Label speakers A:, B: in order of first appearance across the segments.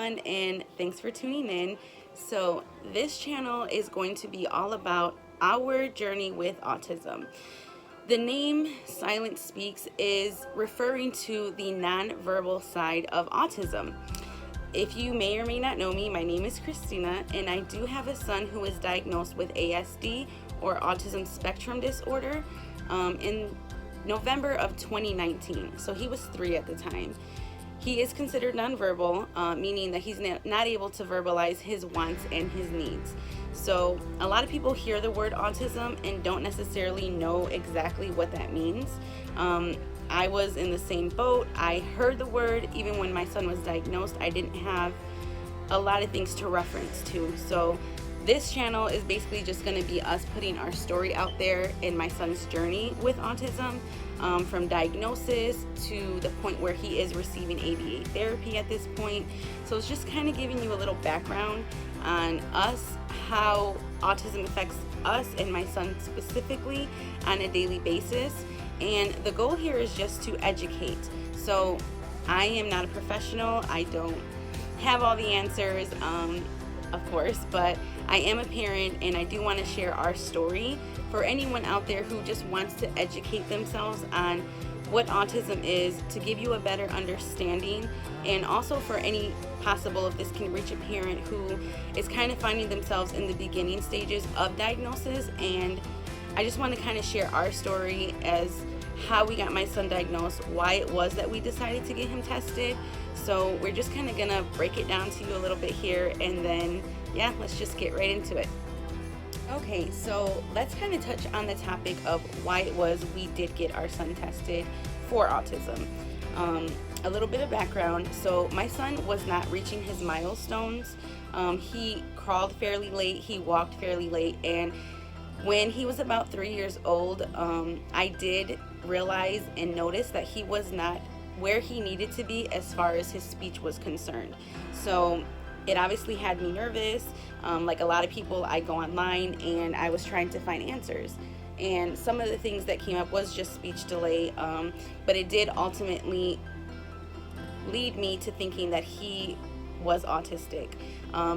A: everyone, and thanks for tuning in. So this channel is going to be all about our journey with autism. The name Silent Speaks is referring to the nonverbal side of autism. If you may or may not know me, my name is Christina, and I do have a son who is diagnosed with ASD, or Autism Spectrum Disorder, in November of 2019. So he was 3 at the time. He is considered nonverbal, meaning that he's not able to verbalize his wants and his needs. So a lot of people hear the word autism and don't necessarily know exactly what that means. I was in the same boat. I heard the word even when my son was diagnosed. I didn't have a lot of things to reference to. So this channel is basically just going to be us putting our story out there in my son's journey with autism, from diagnosis to the point where he is receiving ABA therapy at this point. So it's just kind of giving you a little background on us, how autism affects us and my son specifically on a daily basis. And the goal here is just to educate. So I am not a professional. I don't have all the answers, of course, but I am a parent, and I do want to share our story for anyone out there who just wants to educate themselves on what autism is, to give you a better understanding, and also for any possible, if this can reach a parent who is kind of finding themselves in the beginning stages of diagnosis. And I just want to kind of share our story as how we got my son diagnosed, why it was that we decided to get him tested. So we're just kind of gonna break it down to you a little bit here, and then yeah, let's just get right into it. Okay, so let's kind of touch on the topic of why it was we did get our son tested for autism. A little bit of background. So my son was not reaching his milestones. He crawled fairly late, he walked fairly late, and when he was about 3 years old, I did realize and notice that he was not where he needed to be as far as his speech was concerned. So it obviously had me nervous. Like a lot of people, I go online and I was trying to find answers. And some of the things that came up was just speech delay, but it did ultimately lead me to thinking that he was autistic,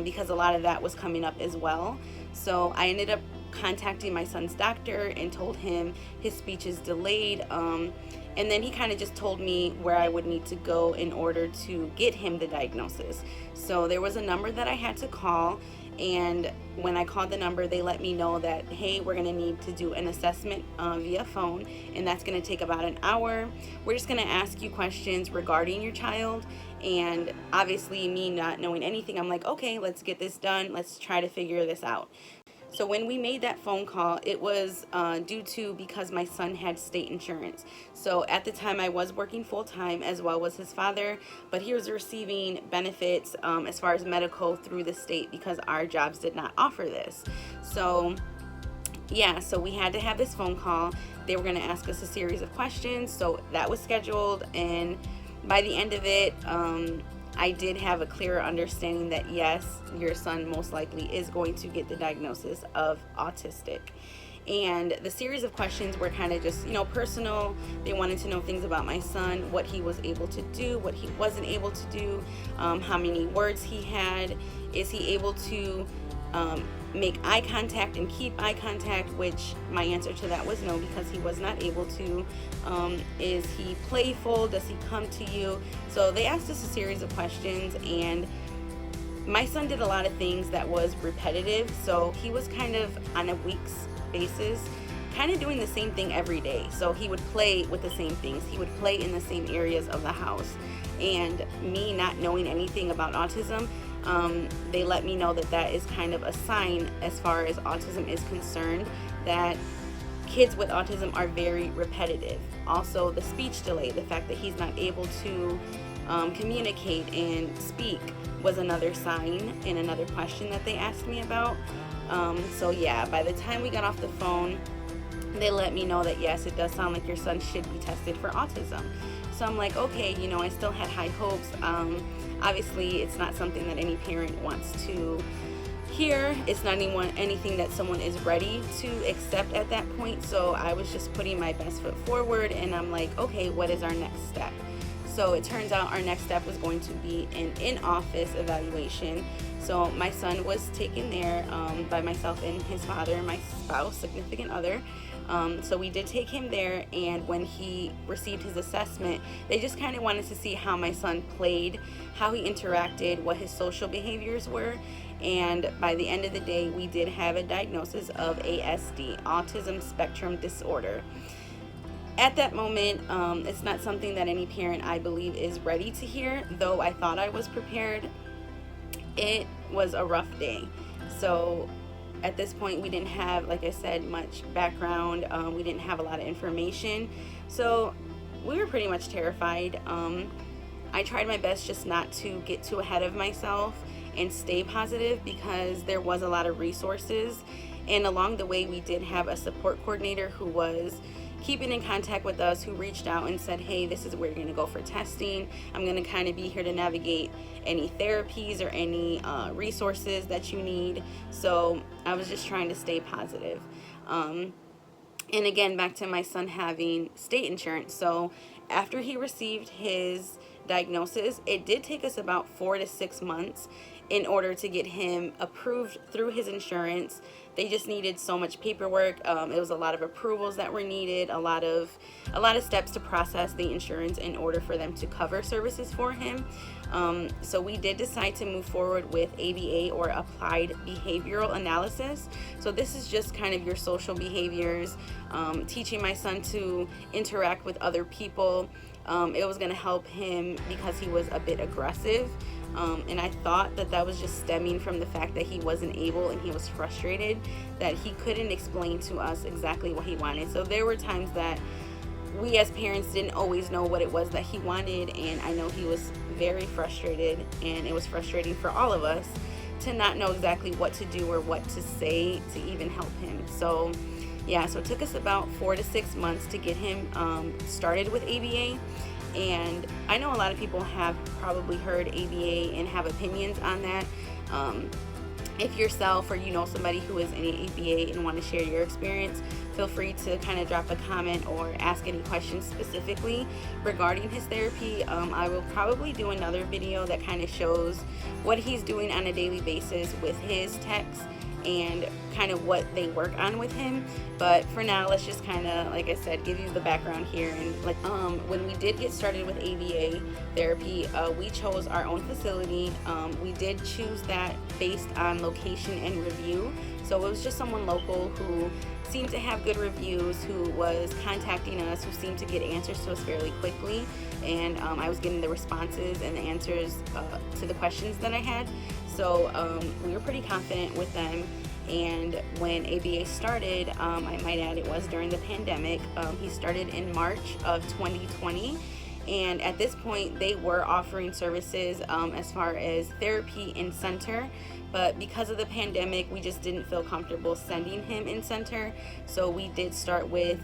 A: because a lot of that was coming up as well. So I ended up contacting my son's doctor and told him his speech is delayed, and then he kind of just told me where I would need to go in order to get him the diagnosis. So there was a number that I had to call, and when I called the number, they let me know that, hey, we're going to need to do an assessment via phone, and that's going to take about an hour. We're just going to ask you questions regarding your child. And obviously, me not knowing anything, I'm like, okay, let's get this done. Let's try to figure this out. So when we made that phone call, it was because my son had state insurance. So at the time I was working full-time, as well as his father, but he was receiving benefits as far as medical through the state because our jobs did not offer this. So yeah, so we had to have this phone call. They were going to ask us a series of questions, so that was scheduled, and by the end of it, I did have a clearer understanding that yes, your son most likely is going to get the diagnosis of autistic. And the series of questions were kind of just, personal. They wanted to know things about my son, what he was able to do, what he wasn't able to do, how many words he had, is he able to make eye contact and keep eye contact, which my answer to that was no, because he was not able to. Is he playful? Does he come to you? So they asked us a series of questions, and my son did a lot of things that was repetitive. So he was kind of on a week's basis kind of doing the same thing every day. So he would play with the same things. He would play in the same areas of the house. And me not knowing anything about autism, they let me know that that is kind of a sign as far as autism is concerned, that kids with autism are very repetitive. Also, the speech delay, the fact that he's not able to communicate and speak was another sign and another question that they asked me about. So yeah, by the time we got off the phone, they let me know that yes, it does sound like your son should be tested for autism. So I'm like, okay, I still had high hopes. Obviously, it's not something that any parent wants to hear. It's not anything that someone is ready to accept at that point. So I was just putting my best foot forward, and I'm like, okay, what is our next step? So it turns out our next step was going to be an in-office evaluation. So my son was taken there by myself and his father, my spouse, significant other. So we did take him there, and when he received his assessment, they just kind of wanted to see how my son played, how he interacted, what his social behaviors were. And by the end of the day, we did have a diagnosis of ASD, Autism Spectrum Disorder. At that moment, it's not something that any parent, I believe, is ready to hear, though I thought I was prepared. It was a rough day. So at this point, we didn't have, like I said, much background. We didn't have a lot of information. So we were pretty much terrified. I tried my best just not to get too ahead of myself and stay positive, because there was a lot of resources. And along the way, we did have a support coordinator who was keeping in contact with us, who reached out and said, hey, this is where you're going to go for testing. I'm going to kind of be here to navigate any therapies or any resources that you need. So I was just trying to stay positive. And again, back to my son having state insurance. So after he received his diagnosis, it did take us about 4 to 6 months in order to get him approved through his insurance. They just needed so much paperwork. It was a lot of approvals that were needed, a lot of steps to process the insurance in order for them to cover services for him. So we did decide to move forward with ABA, or Applied Behavioral Analysis. So this is just kind of your social behaviors, teaching my son to interact with other people. It was going to help him because he was a bit aggressive. And I thought that was just stemming from the fact that he wasn't able, and he was frustrated that he couldn't explain to us exactly what he wanted. So there were times that we as parents didn't always know what it was that he wanted, and I know he was very frustrated, and it was frustrating for all of us to not know exactly what to do or what to say to even help him. So yeah, so it took us about 4 to 6 months to get him started with ABA. And I know a lot of people have probably heard ABA and have opinions on that. If yourself or you know somebody who is in ABA and want to share your experience, feel free to kind of drop a comment or ask any questions specifically regarding his therapy. I will probably do another video that kind of shows what he's doing on a daily basis with his techs and kind of what they work on with him. But for now, let's just kind of, like I said, give you the background here. And like when we did get started with ABA therapy, we chose our own facility. We did choose that based on location and review. So it was just someone local who seemed to have good reviews, who was contacting us, who seemed to get answers to us fairly quickly. And I was getting the responses and the answers to the questions that I had. So we were pretty confident with them. And when ABA started, I might add it was during the pandemic. He started in March of 2020. And at this point, they were offering services as far as therapy in center. But because of the pandemic, we just didn't feel comfortable sending him in center. So we did start with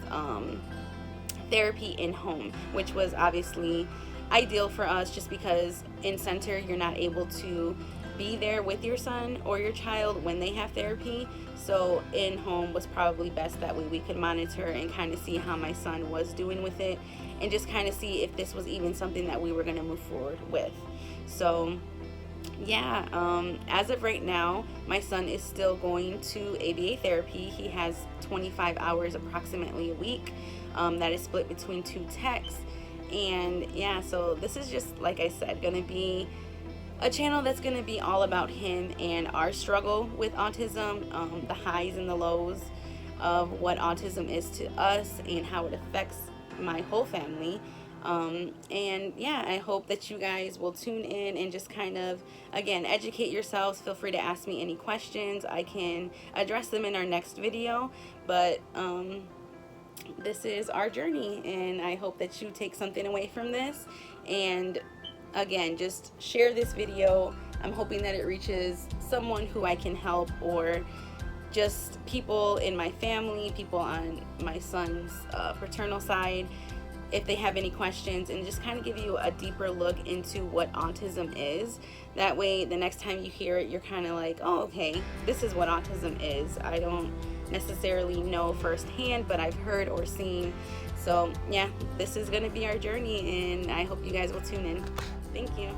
A: therapy in home, which was obviously ideal for us, just because in center, you're not able to be there with your son or your child when they have therapy. So in home was probably best. That way we could monitor and kind of see how my son was doing with it, and just kind of see if this was even something that we were going to move forward with. So yeah, as of right now, my son is still going to ABA therapy. He has 25 hours approximately a week that is split between 2 techs. And yeah, so this is just, like I said, going to be a channel that's going to be all about him and our struggle with autism, the highs and the lows of what autism is to us and how it affects my whole family. And yeah, I hope that you guys will tune in and just kind of, again, educate yourselves. Feel free to ask me any questions. I can address them in our next video. But this is our journey, and I hope that you take something away from this. And again, just share this video. I'm hoping that it reaches someone who I can help, or just people in my family, people on my son's paternal side. if they have any questions, and just kind of give you a deeper look into what autism is. That way, the next time you hear it, you're kind of like, oh, okay, this is what autism is. I don't necessarily know firsthand, but I've heard or seen. So yeah, this is going to be our journey, and I hope you guys will tune in. Thank you.